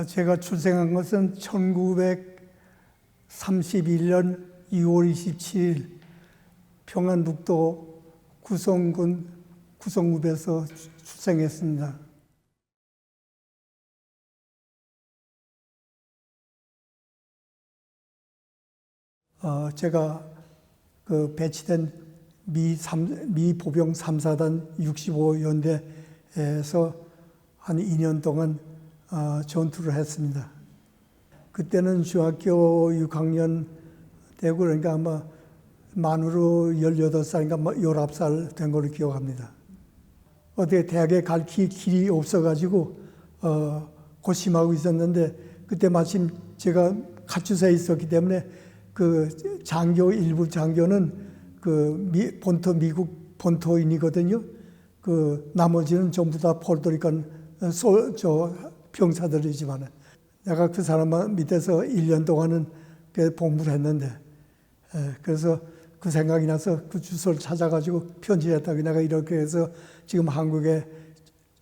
제가 출생한 것은 1931년 2월 27일 평안북도 구성군 구성읍에서 출생했습니다. 제가 배치된 미 보병 3사단 65연대에서 한 2년 동안 전투를 했습니다. 그때는 중학교 6학년 되고 그러니까 아마 만으로 18살인가 19살 된 걸로 기억합니다. 어떻게 대학에 갈 길이 없어가지고 고심하고 있었는데 그때 마침 제가 가출소에 있었기 때문에 그 일부 장교는 미국 본토인이거든요. 나머지는 전부 다 포르토리칸 병사들이지만 내가 그 사람 밑에서 1년 동안은 복무를 했는데 그래서 그 생각이 나서 그 주소를 찾아가지고 편지를 했다고 내가 이렇게 해서 지금 한국에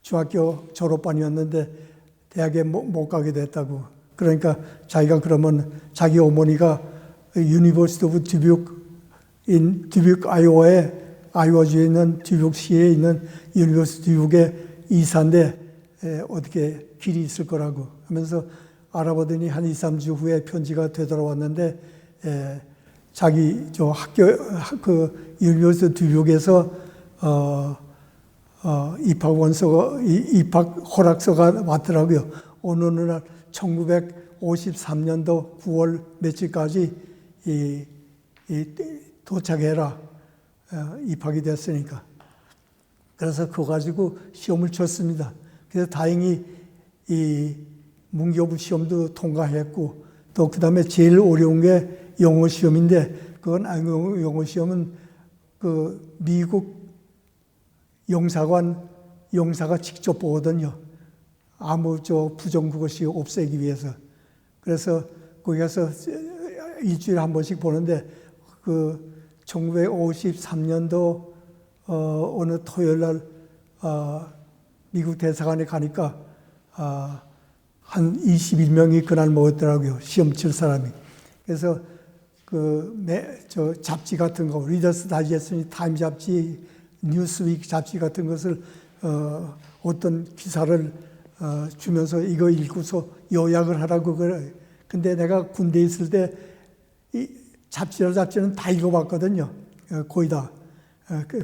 중학교 졸업반이었는데 대학에 못 가게 됐다고. 그러니까 자기가 그러면 자기 어머니가 유니버시티 오브 듀뷰크 아이오와주에 있는 듀뷰크시에 있는 유니버시티 듀뷰크의 이사인데 어떻게 길이 있을 거라고 하면서 알아보더니 한 2, 3주 후에 편지가 되돌아왔는데 자기 학교 유니버시티 듀뷰크에서 입학 허락서가 왔더라고요. 어느 날 1953년도 9월 며칠까지 도착해라. 입학이 됐으니까. 그래서 그거 가지고 시험을 쳤습니다. 그래서 다행히 이 문교부 시험도 통과했고 또 그 다음에 제일 어려운 게 영어 시험인데 그건 영어 시험은 미국 영사가 직접 보거든요. 아무 부정국어식 없애기 위해서. 그래서 거기 가서 일주일에 한 번씩 보는데 1953년도 어느 토요일 날 미국 대사관에 가니까 한 21명이 그날 모였더라고요. 시험 칠 사람이. 그래서 잡지 같은 거, 리더스 다이제스트, 타임 잡지, 뉴스위크 잡지 같은 것을 어떤 기사를 주면서 이거 읽고서 요약을 하라고 그래. 근데 내가 군대에 있을 때 이 잡지는 다 읽어봤거든요. 거의 다.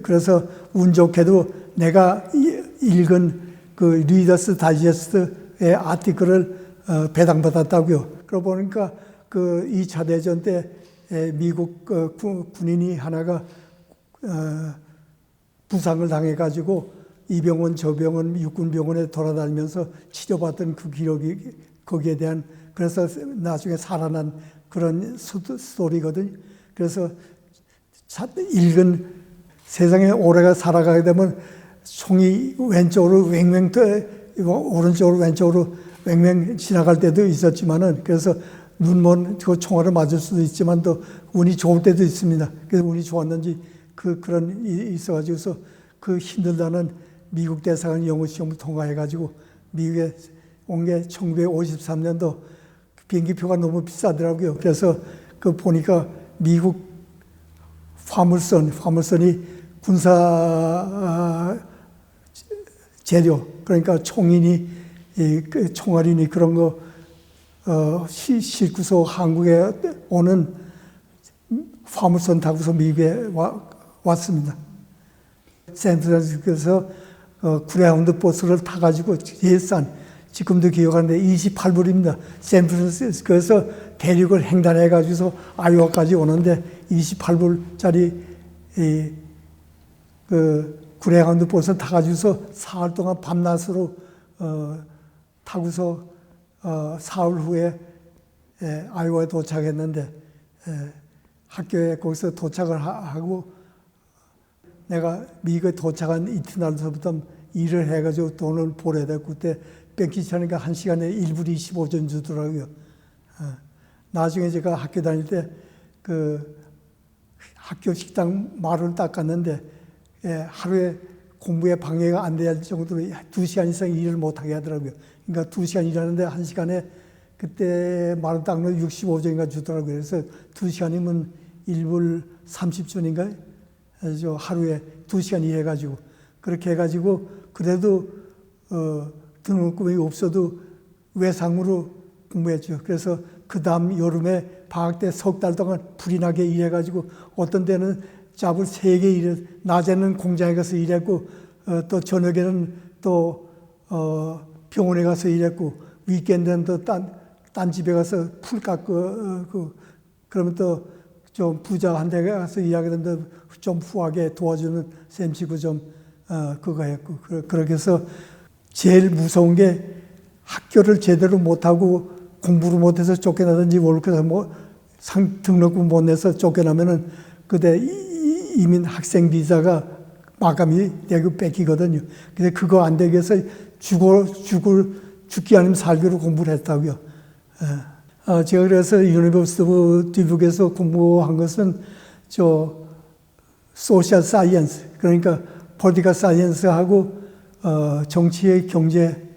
그래서 운 좋게도 내가 읽은 그 리더스 다이제스트의 아티클을 배당받았다고요. 그러고 보니까 2차 대전 때 미국 군인이 하나가 부상을 당해가지고 이 병원 저 병원 육군병원에 돌아다니면서 치료받던 그 기록이 거기에 대한 그래서 나중에 살아난 그런 스토리거든요. 그래서 읽은 세상에 오래가 살아가게 되면 총이 왼쪽으로 왱왱 오른쪽으로 왼쪽으로 왱왱 지나갈 때도 있었지만은 그래서 눈먼 그 총알을 맞을 수도 있지만 또 운이 좋을 때도 있습니다. 그래서 운이 좋았는지 그런 일이 있어가지고서 그 힘들다는 미국 대사관 영어 시험을 통과해가지고 미국에 온 게 1953년도 비행기표가 너무 비싸더라고요. 그래서 보니까 미국 화물선이 군사 재료 그러니까 총이니 총알이니 그런 거 싣고서 한국에 오는 화물선 타고서 미국에 왔습니다. 샌프란시스코에서 그레하운드 버스를 타가지고 예산 지금도 기억하는데 28불입니다. 샌프란시스코에서 대륙을 횡단해가지고서 아이오와까지 오는데 28불짜리 그레하운드 버스 타가지고서 사흘 동안 밤낮으로 타고서 사흘 후에 아이오와에 도착했는데 학교에 거기서 도착을 하고 내가 미국에 도착한 이튿날부터 일을 해가지고 돈을 벌어야 되고 그때 뺑기차니까 1시간에 1불 25전 주더라고요. 나중에 제가 학교 다닐 때 학교 식당 말을 닦았는데 하루에 공부에 방해가 안 될 정도로 2시간 이상 일을 못하게 하더라고요. 그러니까 2시간 일하는데 1시간에 그때 마루땅로 65전인가 주더라고요. 그래서 2시간이면 1불 30전인가? 그래서 하루에 2시간 일해가지고 그렇게 해가지고 그래도 등록금이 없어도 외상으로 공부했죠. 그래서 그 다음 여름에 방학 때 석 달 동안 불이 나게 일해가지고 어떤 때는 잡을 3개 일해, 낮에는 공장에 가서 일했고 또 저녁에는 또 병원에 가서 일했고 위켄드는 또 딴 집에 가서 풀 깎고 그러면 또 좀 부자 한 대 가서 일하게 되는데 좀 후하게 도와주는 셈치고 좀 그거 했고 그렇게 해서 제일 무서운 게 학교를 제대로 못하고 공부를 못해서 쫓겨나든지 월급에서 뭐 등록금 못 내서 쫓겨나면은 그때 이민 학생 비자가 마감이 되고 뺏기거든요. 근데 그거 안 되기 위해서 죽기 아니면 살기로 공부를 했다고요. 제가 그래서 유니버시티 오브 듀북에서 공부한 것은 소셜 사이언스, 그러니까 폴리티컬 사이언스하고 정치의 경제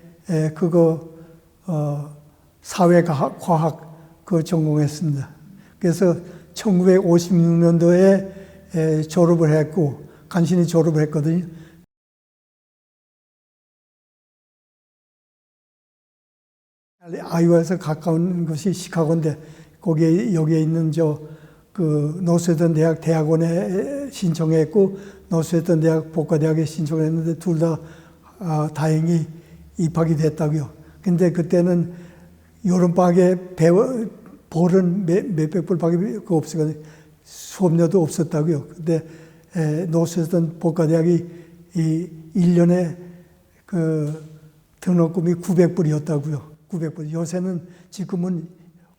그거 사회과학 그 전공했습니다. 그래서 1956년도에 졸업을 했고 간신히 졸업을 했거든요. 아이오와에서 가까운 것이 시카고인데 거기에 여기에 있는 그 노스웨스턴 대학 대학원에 신청했고 노스웨스턴 대학 복과대학에 신청했는데 둘 다 다행히 입학이 됐다고요. 근데 그때는 여름방학에 벌은 몇백 불밖에 없었거든요. 수업료도 없었다고요. 근데 노스웨스턴 복과대학이 이 1년에 그 등록금이 900불이었다고요. 900불. 요새는 지금은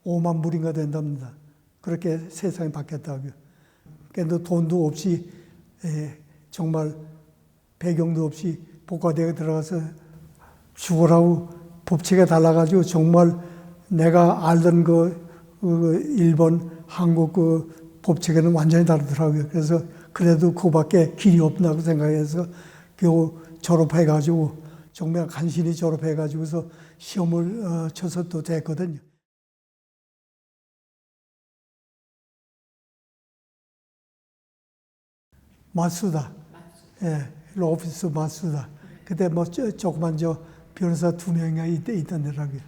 5만 불인가 된답니다. 그렇게 세상이 바뀌었다고요. 그러니까 돈도 없이 정말 배경도 없이 복과대학에 들어가서 죽으라고 법칙에 달라가지고 정말 내가 알던 그 일본, 한국 그 법칙에는 완전히 다르더라고요. 그래서 그래도 그밖에 길이 없다고 생각해서 겨우 졸업해가지고 정말 간신히 졸업해가지고서 시험을 쳐서 또 됐거든요. 마수다. 예, 오피스 마수다. 그때 뭐 조그만 변호사 2명이 있던데라고요.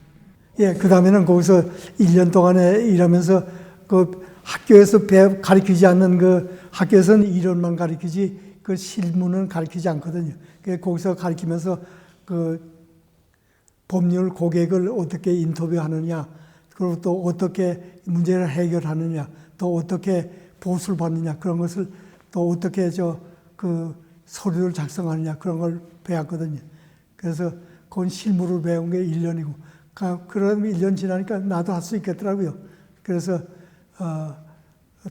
예, 그 다음에는 거기서 1년 동안에 일하면서 그 학교에서 가르치지 않는 그 학교에서는 이론만 가르치지 그 실무는 가르치지 않거든요. 거기서 가르치면서 그 법률 고객을 어떻게 인터뷰하느냐, 그리고 또 어떻게 문제를 해결하느냐, 또 어떻게 보수를 받느냐, 그런 것을 또 어떻게 그 서류를 작성하느냐, 그런 걸 배웠거든요. 그래서 그건 실무를 배운 게 1년이고, 그럼 1년 지나니까 나도 할 수 있겠더라고요. 그래서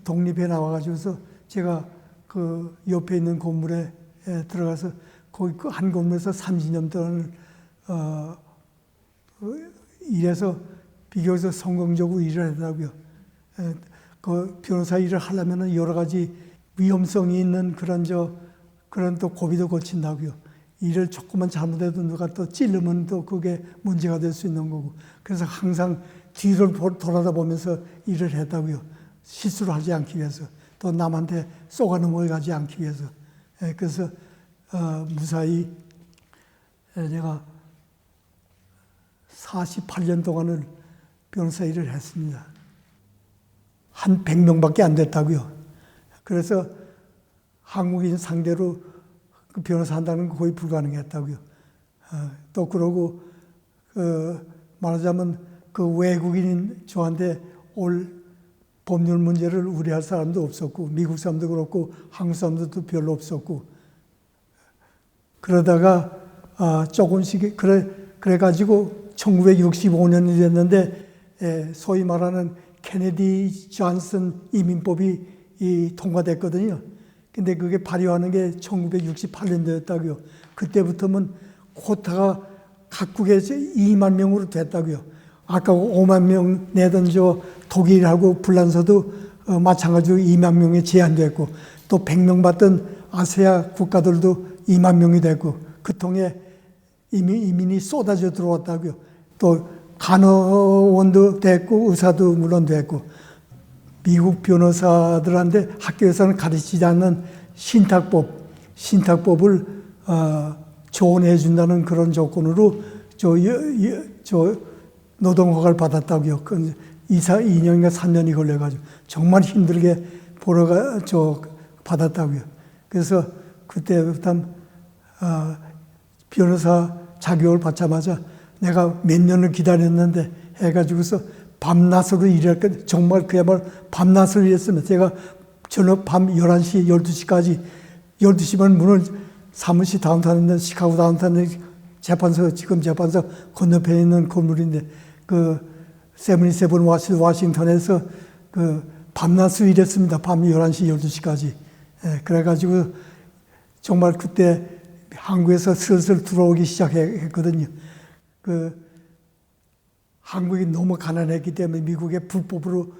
독립해 나와가지고서 제가 그 옆에 있는 건물에 들어가서 거기 한 건물에서 30년 동안 일해서 비교해서 성공적으로 일을 하더라고요. 그 변호사 일을 하려면 여러 가지 위험성이 있는 그런 또 고비도 거친다고요. 일을 조금만 잘못해도 누가 또 찔르면 또 그게 문제가 될 수 있는 거고. 그래서 항상 뒤를 돌아다보면서 일을 했다고요. 실수를 하지 않기 위해서. 또 남한테 쏘가 넘어가지 않기 위해서. 그래서 무사히 제가 48년 동안을 변호사 일을 했습니다. 한 100명밖에 안 됐다고요. 그래서 한국인 상대로 그 변호사 한다는 거 거의 불가능했다고요. 또 그러고 말하자면 그 외국인 저한테 올 법률 문제를 우려할 사람도 없었고 미국 사람도 그렇고 한국 사람들도 별로 없었고 그러다가 조금씩 그래가지고 1965년이 됐는데 소위 말하는 케네디 존슨 이민법이 통과됐거든요. 근데 그게 발효하는 게 1968년도였다고요. 그때부터는 코타가 각국에서 2만 명으로 됐다고요. 아까 5만 명 내던 독일하고 불란서도 마찬가지로 2만 명에 제한됐고 또 100명 받던 아시아 국가들도 2만 명이 됐고 그 통해 이민이 쏟아져 들어왔다고요. 또 간호원도 됐고 의사도 물론 됐고 미국 변호사들한테 학교에서는 가르치지 않는 신탁법을 조언해 준다는 그런 조건으로 저 노동허가를 받았다고요. 2년인가 3년이 걸려가지고 정말 힘들게 받았다고요. 그래서 그때부터 변호사 자격을 받자마자 내가 몇 년을 기다렸는데 해가지고서 밤낮으로 일했거든요. 정말 그야말로 밤낮으로 일했으면 제가 저녁 밤 11시, 12시까지 12시면 문을 사무실 다운타운인데 시카고 다운타운에 지금 재판소 건너편에 있는 건물인데 그 77 워싱턴에서 그 밤낮으로 일했습니다. 밤 11시, 12시까지. 예, 그래가지고 정말 그때 한국에서 슬슬 들어오기 시작했거든요. 한국이 너무 가난했기 때문에 미국에 불법으로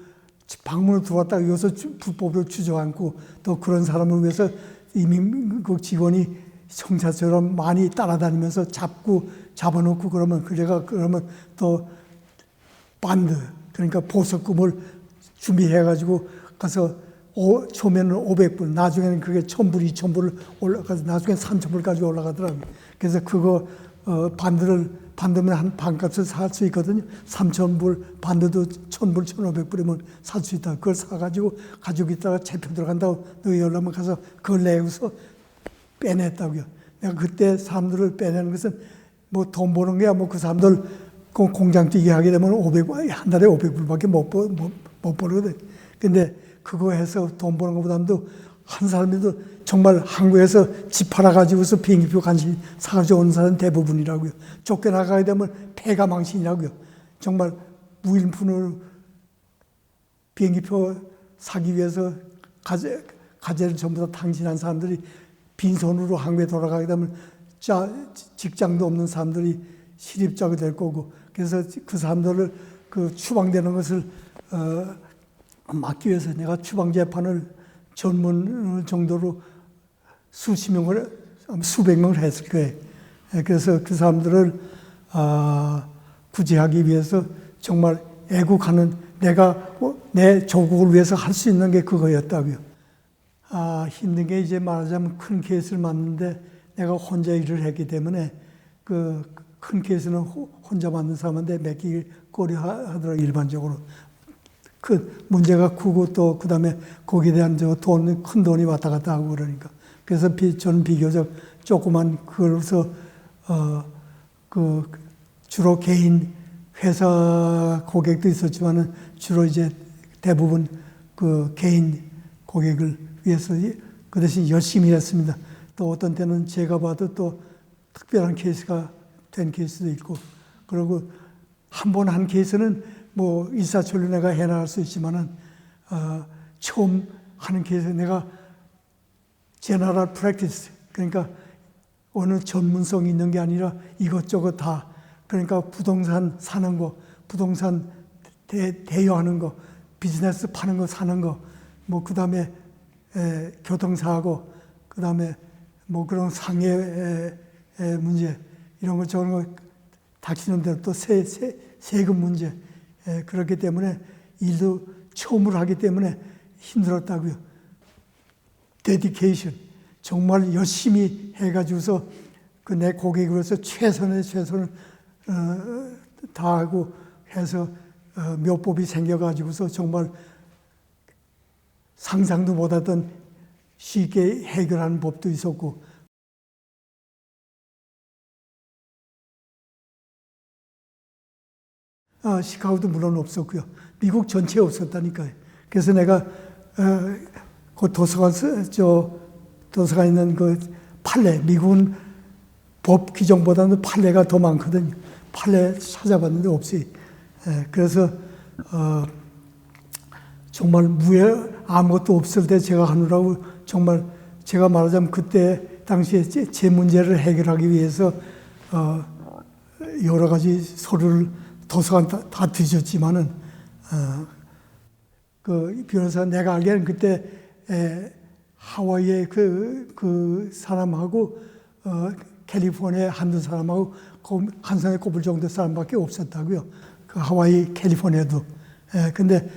방문을 들어왔다가 여기서 불법으로 주저앉고 또 그런 사람을 위해서 이민국 직원이 형사처럼 많이 따라다니면서 잡아놓고 그러면 또 반드, 그러니까 보석금을 준비해가지고 가서 처음에는 500불, 나중에는 그게 1000불, 2000불을 올라가서 나중에 3000불까지 올라가더라고요. 그래서 그거 반드면 한 반값을 살 수 있거든요. 3000불, 반드도 1000불, 1500불이면 살 수 있다. 그걸 사가지고 가지고 있다가 잡혀 들어간다고 너희 연락만 가서 그걸 내고서 빼냈다고요. 내가 그때 사람들을 빼내는 것은 뭐 돈 버는 게야 뭐 그 사람들 공장 뛰게 하게 되면 한 달에 500불밖에 못 벌거든. 근데 그거 해서 돈 버는 것보다도 한 사람들도 정말 한국에서 집 팔아가지고서 비행기표 간신히 사가지고 온 사람 대부분이라고요. 쫓겨나가게 되면 폐가 망신이라고요. 정말 무일푼으로 비행기표 사기 위해서 가재를 전부 다 탕진한 사람들이 빈손으로 한국에 돌아가게 되면 직장도 없는 사람들이 실입자가 될 거고, 그래서 그 사람들을 그 추방되는 것을 막기 위해서 내가 추방 재판을 전문 정도로 수백 명을 했을 거예요. 그래서 그 사람들을 구제하기 위해서 정말 애국하는, 내가 내 조국을 위해서 할 수 있는 게 그거였다고요. 힘든 게 이제 말하자면 큰 케이스를 맡는데 내가 혼자 일을 했기 때문에 그 큰 케이스는 혼자 맡는 사람한테 맡기길 꺼려하더라고요. 일반적으로. 그 문제가 크고 또 그다음에 거기에 대한 큰 돈이 왔다 갔다 하고 그러니까. 그래서 저는 비교적 조그만 그래서 주로 개인 회사 고객도 있었지만은 주로 이제 대부분 그 개인 고객을 위해서 그 대신 열심히 했습니다. 또 어떤 때는 제가 봐도 또 특별한 케이스가 된 케이스도 있고, 그리고 한 번 한 케이스는 뭐 일사천리 내가 해나갈 수 있지만은 처음 하는 케이스 내가 제너럴 프랙티스, 그러니까 어느 전문성이 있는 게 아니라 이것저것 다, 그러니까 부동산 사는 거, 부동산 대여하는 거, 비즈니스 파는 거 사는 거, 뭐 그다음에 교통사고, 그다음에 뭐 그런 상해 문제, 이런 거 저런 거 닥치는 대로 또 세금 문제, 그렇기 때문에 일도 처음으로 하기 때문에 힘들었다고요. 데디케이션, 정말 열심히 해가지고서 그 내 고객으로서 최선을 다하고 해서 묘법이 생겨가지고서 정말 상상도 못하던 쉽게 해결하는 법도 있었고, 시카고도 물론 없었고요. 미국 전체에 없었다니까요. 그래서 내가 그 도서관에 있는 그 판례, 미국은 법 규정보다는 판례가 더 많거든요. 판례 찾아봤는데 없어요. 그래서 정말 아무것도 없을 때 제가 하느라고 정말 제가 말하자면 그때 당시에 제 문제를 해결하기 위해서 여러 가지 서류를 도서관 다 뒤졌지만은 그 변호사 내가 알기에는 그때 하와이의 그 사람하고 캘리포니아에 한두 사람하고 한 손에 꼽을 정도 사람밖에 없었다고요. 그 하와이, 캘리포니아도. 근데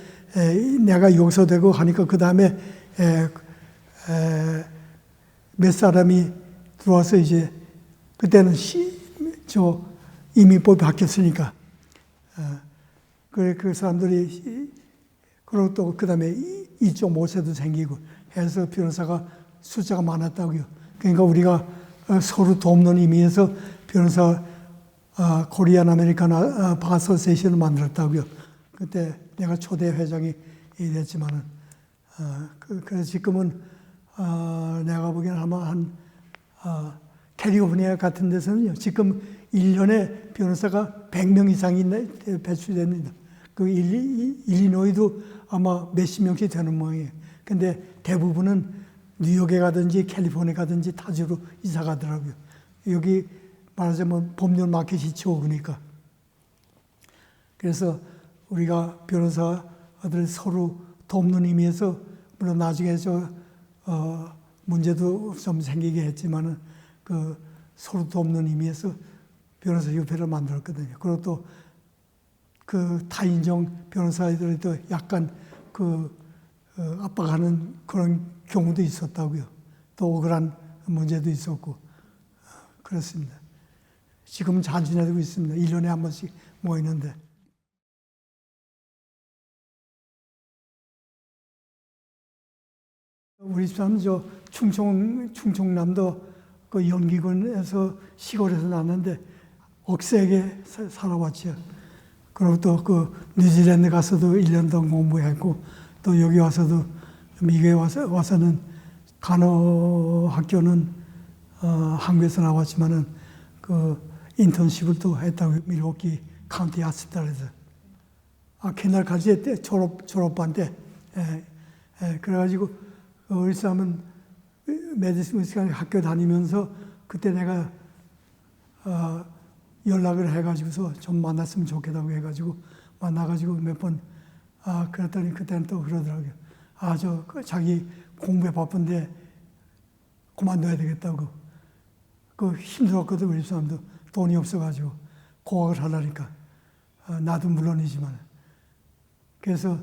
내가 용서되고 하니까 그 다음에 몇 사람이 들어와서 이제 그때는 이민법이 바뀌었으니까 그 사람들이 그리고 또 그 다음에 2.5세도 생기고 해서 변호사가 숫자가 많았다고요. 그러니까 우리가 서로 돕는 의미에서 변호사 코리안 아메리칸 바 어소시에이션을 만들었다고요. 그때 내가 초대 회장이 됐지만은 그래서 지금은 내가 보기에는 아마 한 캘리포니아 같은 데서는요. 지금 1년에 변호사가 100명 이상이 배출됩니다. 그 일리노이도 아마 몇십 명씩 되는 모양이에요. 근데 대부분은 뉴욕에 가든지 캘리포니아 가든지 타주로 이사 가더라고요. 여기 말하자면 법률 마켓이 적으니까. 그래서 우리가 변호사들 서로 돕는 의미에서 물론 나중에 문제도 좀 생기게 했지만은 그 서로 돕는 의미에서 변호사 협회를 만들었거든요. 그리고 또 그 타인정 변호사들도 약간 압박하는 그런 경우도 있었다고요. 또 억울한 문제도 있었고 그렇습니다. 지금은 잘 지내고 있습니다. 1년에 한 번씩 모이는데. 우리 집사람은 충청남도 그 연기군에서 시골에서 났는데 억세게 살아왔죠. 그리고 또 그 뉴질랜드 가서도 1년 동안 공부했고 또 여기 와서도 미국에 와서는 간호 학교는 한국에서 나왔지만은 그 인턴십을 또 했다고 밀워키 카운티 하스피탈에서 캐널까지 졸업반 때 그래가지고 우리 사람은 메디슨 위스콘신 학교 다니면서 그때 내가 연락을 해가지고서 좀 만났으면 좋겠다고 해가지고 만나가지고 몇 번 그랬더니 그때는 또 그러더라고요. 자기 공부에 바쁜데 그만둬야 되겠다고. 그 힘들었거든. 우리 사람도 돈이 없어가지고 고학을 하려니까 나도 물론이지만 그래서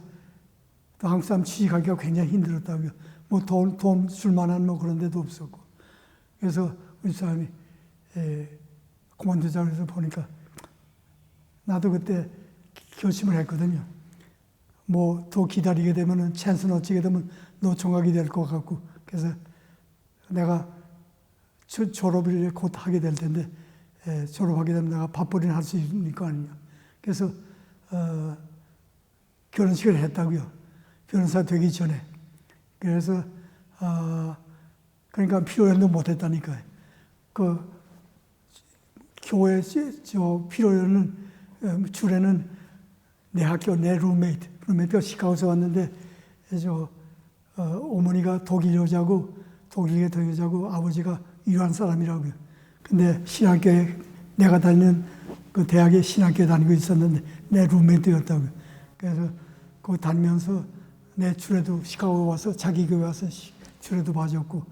또 한국 사람 취직하기가 굉장히 힘들었다고요. 뭐 돈 줄 만한 뭐 그런 데도 없었고. 그래서 우리 사람이 그만두자 그래서 보니까 나도 그때 결심을 했거든요. 뭐 더 기다리게 되면은 찬스 놓치게 되면 노총각이 될 것 같고 그래서 내가 졸업을 곧 하게 될 텐데 졸업하게 되면 내가 밥벌이를 할 수 있을 거 아니냐. 그래서 결혼식을 했다고요. 변호사 되기 전에. 그래서 그러니까 필요연도 못했다니까요. 그 교회 필요연은 주례는 내 학교 내 룸메이트가 시카고에서 왔는데 어머니가 독일 여자고 독일계 더 여자고 아버지가 이란 사람이라고요. 근데 신학교에 내가 다니는 그 대학에 신학교에 다니고 있었는데 내 룸메이트였다고요. 그래서 거기 다니면서 내 주례도 시카고에 와서 자기 교회 와서 주례도 봐줬고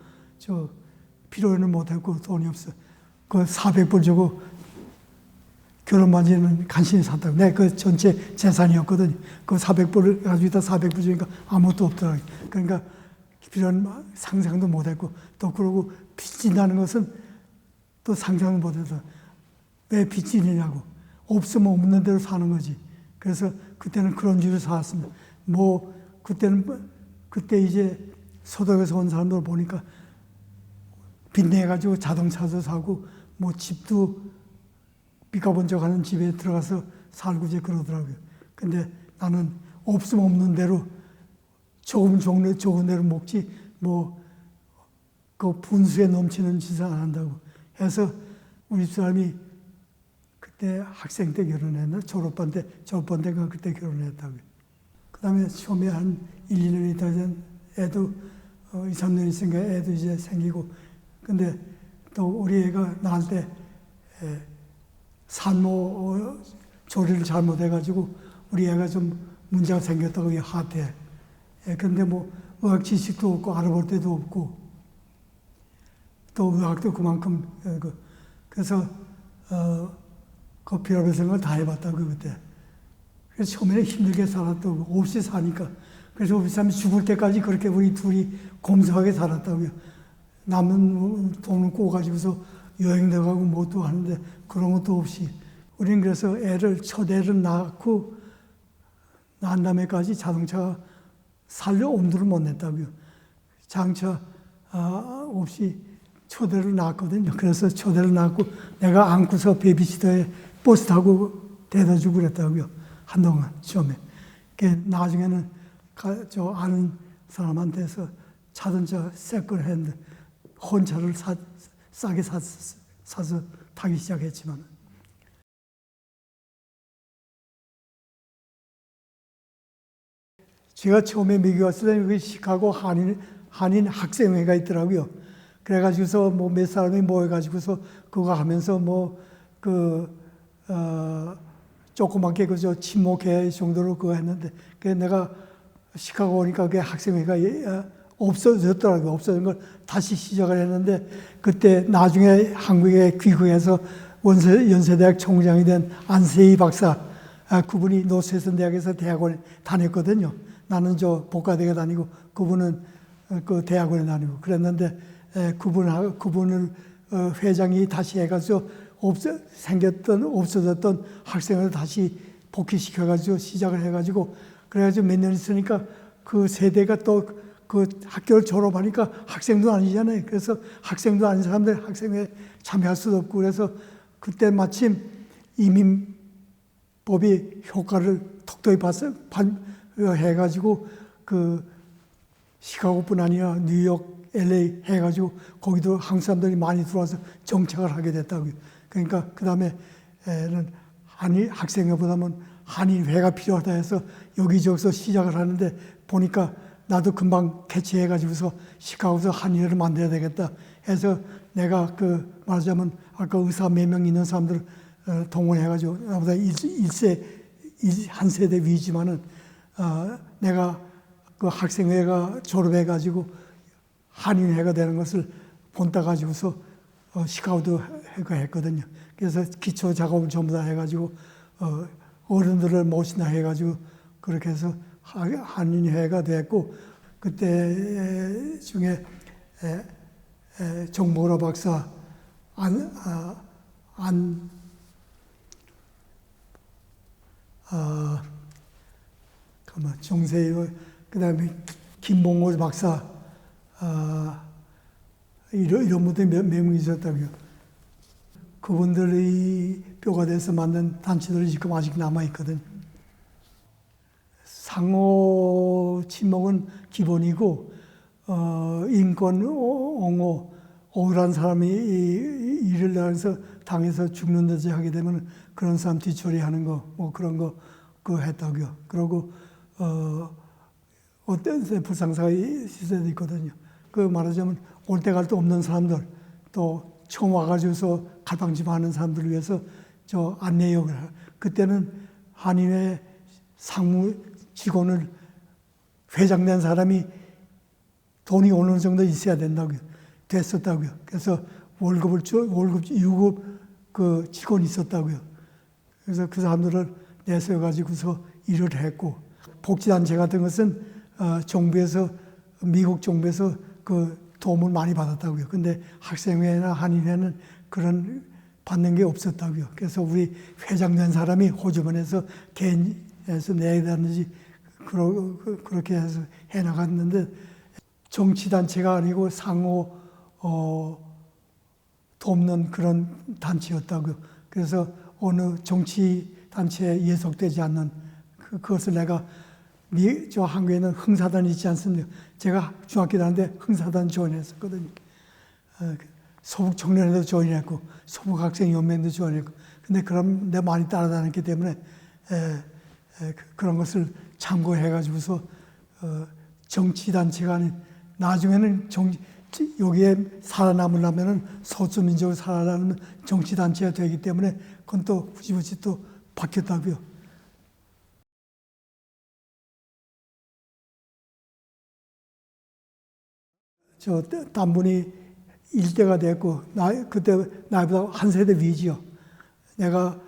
필요는 못했고 돈이 없어. 그 400불 주고 결혼 반지는 간신히 샀다고. 내 그 전체 재산이었거든. 그 400불을 가지고 있다 400불 주니까 아무것도 없더라고. 그러니까 필요는 상상도 못했고 또 그러고 빚진다는 것은 또 상상도 못해서 왜 빚지느냐고. 없으면 없는 대로 사는 거지. 그래서 그때는 그런 줄을 살았습니다. 뭐 그때 이제 서독에서 온 사람들 보니까 빚내가지고 자동차도 사고 뭐 집도 빚가본 적 하는 집에 들어가서 살고 이제 그러더라고요. 근데 나는 없으면 없는 대로 조금 좋은 대로 먹지 뭐 그 분수에 넘치는 짓을 안 한다고 해서 우리 집사람이 그때 학생 때 결혼했나? 졸업반 때가 그때 결혼했다고요. 그 다음에 처음에 한 1, 2년 있다 애도 2, 3년 있으니까 애도 이제 생기고 근데 또 우리 애가 나한테 산모 조리를 잘못해가지고 우리 애가 좀 문제가 생겼다고 하대. 근데 뭐 의학 지식도 없고 알아볼 데도 없고 또 의학도 그만큼 그래서 그 별별 생각을 다 해봤다고 그때. 그래서 처음에는 힘들게 살았다고 없이 사니까. 그래서 우리 사람이 죽을 때까지 그렇게 우리 둘이 곰성하게 살았다고요. 남은 돈을 꼬가지고서 여행도 가고 뭐도 하는데 그런 것도 없이. 우리는 그래서 첫 애를 낳고 난 다음에까지 자동차가 살려 엄두를 못 냈다고요. 장차 없이 초대를 낳았거든요. 그래서 초대를 낳고 내가 안고서 베이비시터에 버스 타고 데려다 주고 그랬다고요. 한동안 처음에. 나중에는 저 아는 사람한테서 자동차 세컨 핸드 혼차를 싸게 사서 타기 시작했지만 제가 처음에 미국 왔을 때 시카고 한인 학생회가 있더라고요. 그래가지고서 뭐 몇 사람이 모여가지고서 그거 하면서 조그맣게 그저 친목회 정도로 그거 했는데 내가 시카고 오니까 그 학생회가 없어졌더라고요. 없어진 걸 다시 시작을 했는데 그때 나중에 한국에 귀국해서 연세대학 총장이 된 안세희 박사 그분이 노스웨스턴 대학에서 대학원에 다녔거든요. 나는 저 복가대에 다니고 그분은 그 대학원에 다니고 그랬는데 그분을 회장이 다시 해가지고 없어졌던 학생을 다시 복귀시켜가지고 시작을 해가지고 그래가지고 몇 년 있으니까 그 세대가 또 그 학교를 졸업하니까 학생도 아니잖아요. 그래서 학생도 아닌 사람들 학생회에 참여할 수도 없고 그래서 그때 마침 이민법이 효과를 톡톡히 해가지고 그 시카고뿐 아니라 뉴욕, LA 해가지고 거기도 한국 사람들이 많이 들어와서 정착을 하게 됐다고요. 그러니까 그 다음에는 학생회보다는 한인회가 필요하다 해서 여기저기서 시작을 하는데 보니까 나도 금방 캐치해가지고서 시카고에서 한인회를 만들어야 되겠다 해서 내가 말하자면 아까 의사 몇 명 있는 사람들 동원해가지고 나보다 한 세대 위지만은 내가 그 학생회가 졸업해가지고 한인회가 되는 것을 본따 가지고서 시카고도 회가 했거든요. 그래서 기초 작업을 전부 다 해가지고 어른들을 모신다 해가지고 그렇게 해서 한인회가 됐고 그때 중에 정보라 박사 정세희 그다음에 김봉호 박사 이런 분들이 몇 명 있었다고요. 그분들이 뼈가 돼서 만든 단체들이 지금 아직 남아있거든요. 상호 친목은 기본이고 인권 옹호 억울한 사람이 일을 해서 당해서 죽는 듯이 하게 되면 그런 사람 뒤처리하는 거 뭐 그런 거 그거 했다고요. 그리고 어떤 불상사가 시세도 있거든요. 그 말하자면 올 때 갈 데 없는 사람들 또 처음 와가지고서 갈팡질팡 하는 사람들을 위해서 저 안내역을 그때는 한인회 상무 직원을 회장된 사람이 돈이 어느 정도 있어야 된다고요. 됐었다고요. 그래서 월급 6급 그 직원이 있었다고요. 그래서 그 사람들을 내세워가지고서 일을 했고 복지단체 같은 것은 정부에서 미국 정부에서 그 도움을 많이 받았다고요. 근데 학생회나 한인회는 그런 받는 게 없었다고요. 그래서 우리 회장된 사람이 호주머니에서 개인에서 내야 되는지 그렇게 해서 해나갔는데 정치단체가 아니고 상호 돕는 그런 단체였다고요. 그래서 어느 정치단체에 예속되지 않는 그것을 내가 저 한국에는 흥사단이 있지 않습니까? 제가 중학교 다닐 때 흥사단 조인했었거든요. 소북 청년회도 조인했고 소북 학생 연맹도 조인했고 근데 그럼 내가 많이 따라다녔기 때문에 그런 것을 참고해가지고서 정치단체가 아닌 나중에는 여기에 살아남으려면은 소수민족으로 살아남으면 정치단체가 되기 때문에 그건 또 굳이 또 바뀌었다고요. 딴 분이 일대가 됐고, 그때 나보다 한 세대 위지요. 내가,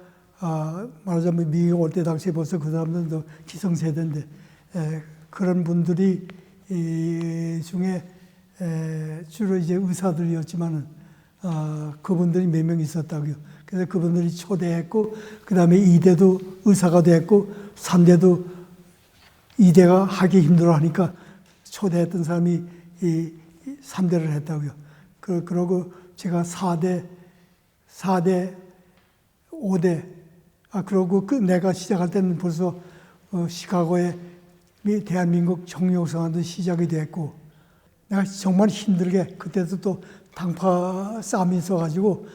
말하자면 미국 올 때 당시에 벌써 그 사람들도 기성세대인데, 그런 분들이 중에 주로 이제 의사들이었지만은, 그분들이 몇 명 있었다고요. 그래서 그분들이 초대했고, 그 다음에 2대도 의사가 됐고, 3대도 2대가 하기 힘들어 하니까 초대했던 사람이 이 3대를 했다고요. 그러고 제가 4대, 5대, 그러고 내가 시작할 때는 벌써 시카고에 대한민국 총영성화도 시작이 됐고, 내가 정말 힘들게, 그때도 또 당파 싸움이 있어가지고,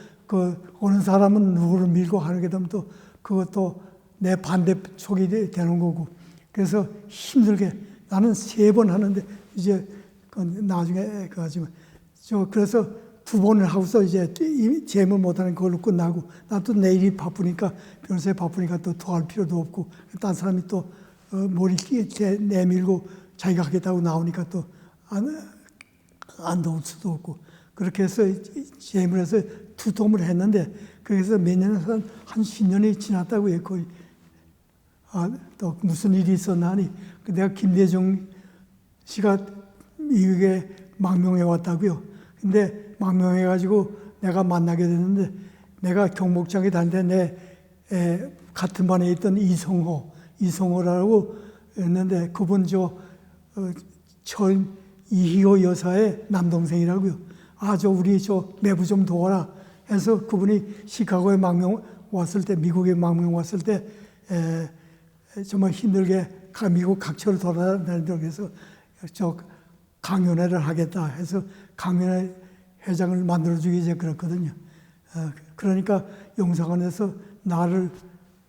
어느 사람은 누구를 밀고 하게 되면 또 그것도 내 반대쪽이 되는 거고, 그래서 힘들게 나는 3번 하는데, 이제 나중에 그래서 2번을 하고서 이제 재물 못하는 걸로 끝나고, 나도 내일이 바쁘니까, 변호사에 바쁘니까 또 할 필요도 없고, 딴 사람이 또 머리 내밀고 자기가 하겠다고 나오니까 또 안 도울 수도 없고, 그렇게 해서 재물에서 2톰을 했는데, 그래서 몇 년, 한 10년이 지났다고요, 거의. 또 무슨 일이 있었나 하니, 내가 김대중 씨가 미국에 망명해 왔다고요. 근데 망명해가지고 내가 만나게 됐는데, 내가 경복장에 다닐 때 같은 반에 있던 이성호라고 했는데, 그분 이희호 여사의 남동생이라고요. 우리 매부 좀 도와라 해서 그분이 시카고에 왔을 때, 미국에 망명 왔을 때, 정말 힘들게 미국 각처를 돌아다니도록 해서 강연회를 하겠다 해서 강연회 회장을 만들어주기 이제 그렇거든요. 그러니까 영사관에서 나를,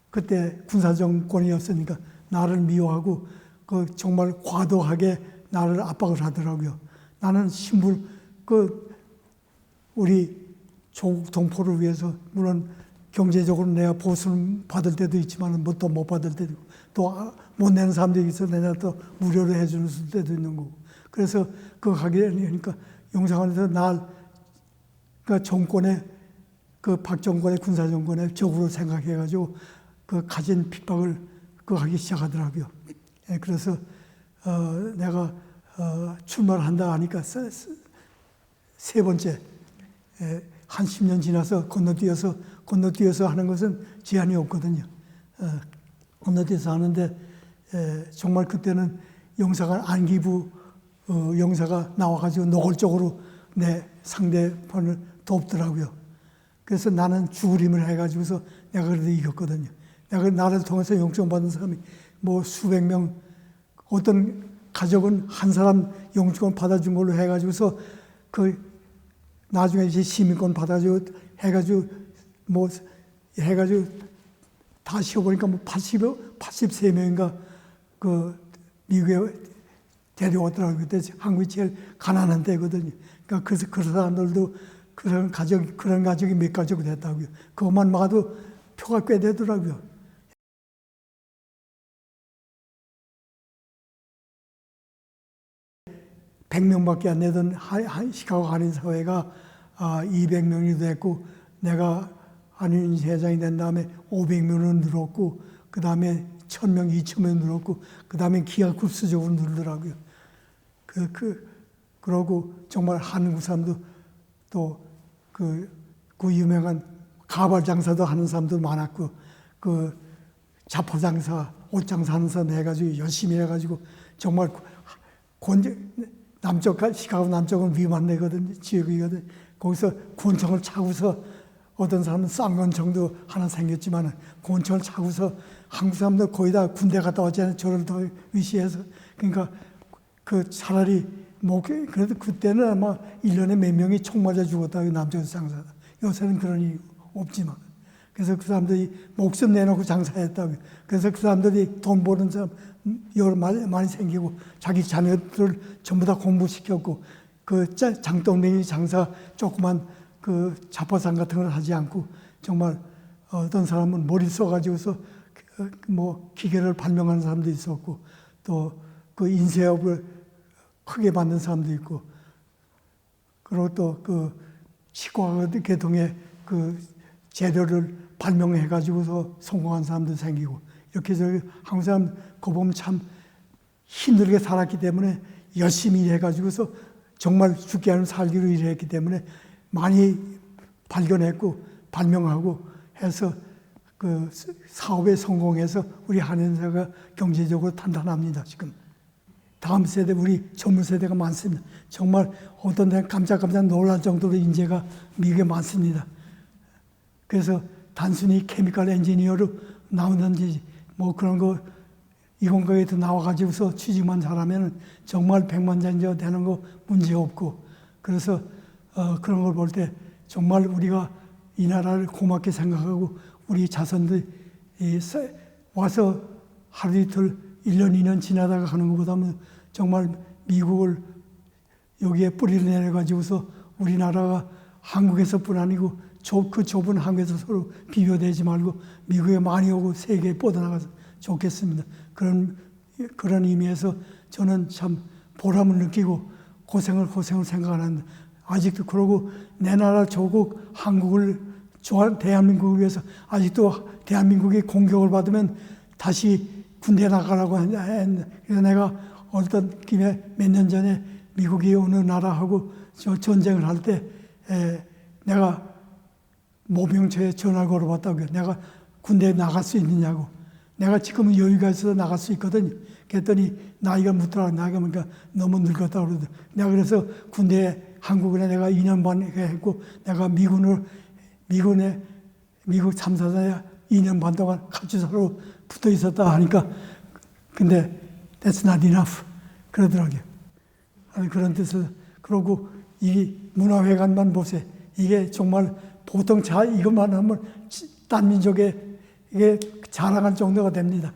그때 군사정권이었으니까 나를 미워하고 정말 과도하게 나를 압박을 하더라고요. 나는 우리 조국 동포를 위해서, 물론 경제적으로 내가 보수를 받을 때도 있지만 또 못 받을 때도 있고, 또 못 내는 사람들이 있어 내가 또 무료로 해주는 때도 있는 거고. 그래서 그거 하게 되니까 영사관에서 그러니까 박정권의 군사정권의 적으로 생각해가지고 가진 핍박을 하기 시작하더라고요. 그래서 내가 출마를 한다 하니까 세 번째, 한 10년 지나서 건너뛰어서 하는 것은 제한이 없거든요. 건너뛰어서 하는데, 정말 그때는 영사관 안기부 영사가 나와가지고 노골적으로 내 상대편을 돕더라고요. 그래서 나는 죽으림을 해가지고서 내가 그래도 이겼거든요. 내가 나를 통해서 영주권 받은 사람이 수백 명, 어떤 가족은 한 사람 영주권 받아준 걸로 해가지고서 나중에 이제 시민권 받아가지고 해가지고 다 쉬어보니까 83명인가 미국에 데려왔더라고요. 그때 한국이 제일 가난한 때거든요. 그러니까 그래서 그런 사람들도 그런 가족이 몇 가족이 됐다고요. 그것만 막아도 표가 꽤 되더라고요. (100명밖에) 안 되던 시카고 한인사회가 200명이 됐고, 내가 한인 회장이 된 다음에 500명으로 늘었고, 그 다음에 1000명, 2000명 늘었고, 그 다음에 기하급수적으로 늘더라고요. 그러고 정말 한국 사람도 또 그 유명한 가발 장사도 하는 사람도 많았고, 자포 장사, 옷 장사하는 사람 해가지고 열심히 해가지고 정말 시카고 남쪽은 위만 내거든, 지역이거든. 거기서 권총을 차고서, 어떤 사람은 쌍권총도 하나 생겼지만 권총을 차고서, 한국 사람들 거의 다 군대 갔다 왔잖아요. 저를 더 위시해서. 그러니까 차라리 그래도 그때는 아마 1년에 몇 명이 총 맞아 죽었다, 남쪽에서 장사하다. 요새는 그런 일이 없지만. 그래서 그 사람들이 목숨 내놓고 장사했다고요. 그래서 그 사람들이 돈 버는 사람 많이 생기고, 자기 자녀들 전부 다 공부시켰고, 장동댕이 장사 조그만 자포상 같은 걸 하지 않고, 정말 어떤 사람은 머리 써가지고서 기계를 발명하는 사람도 있었고, 또 인쇄업을 크게 만든 사람도 있고, 그리고 또 그 치과 계통의 그 재료를 발명해 가지고서 성공한 사람도 생기고 이렇게 해서 한국 사람 그 보면 참 힘들게 살았기 때문에 열심히 일해 가지고서 정말 죽게 하는 살기로 일했기 때문에 많이 발견했고 발명하고 해서 그 사업에 성공해서 우리 한인사가 경제적으로 탄탄합니다. 지금 다음 세대 우리 젊은 세대가 많습니다. 정말 어떤 데는 깜짝깜짝 놀랄 정도로 인재가 미국에 많습니다. 그래서 단순히 케미컬 엔지니어로 나오든지 뭐 그런 거 이공과에도 나와가지고서 취직만 잘하면 정말 백만장者되는 거 문제 없고 그래서 그런 걸 볼 때 정말 우리가 이 나라를 고맙게 생각하고 우리 자손들이 와서 하루 이틀 1년 2년 지나다가 가는 것보다는 정말 미국을 여기에 뿌리를 내려가지고서 우리나라가 한국에서뿐 아니고 그 좁은 한국에서 서로 비교되지 말고 미국에 많이 오고 세계에 뻗어나가서 좋겠습니다. 그런 의미에서 저는 참 보람을 느끼고 고생을 생각하는데 아직도 그러고 내 나라 조국 한국을 대한민국을 위해서 아직도 대한민국이 공격을 받으면 다시 군대 나가라고 했는데 그래서 내가 어떤 김에 몇 년 전에 미국이 어느 나라하고 전쟁을 할 때 내가 모병처에 전화를 걸어봤다고요. 내가 군대에 나갈 수 있느냐고. 내가 지금은 여유가 있어서 나갈 수 있거든요. 그랬더니 나이가 묻더라. 나이가 그러니까 너무 늙었다고 그러더라고요. 내가 그래서 군대에 한국에 내가 2년 반 했고 내가 미국 참사단에 2년 반 동안 같이 서로 붙어 있었다 하니까 근데 that's not enough 그러더라고요. 그런 뜻을 그러고 이 문화회관만 보세요. 이게 정말 보통 이것만 하면 딴 민족에 이게 자랑할 정도가 됩니다.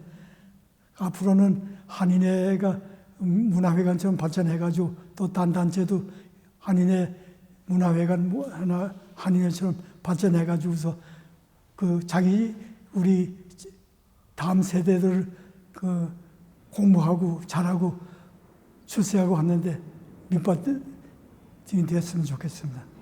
앞으로는 한인회가 문화회관처럼 발전해가지고 또 딴 단체도 한인회 문화회관 하나 한인회처럼 발전해가지고서 그 우리 다음 세대들 그 공부하고 잘하고 출세하고 하는데 밑받침이 됐으면 좋겠습니다.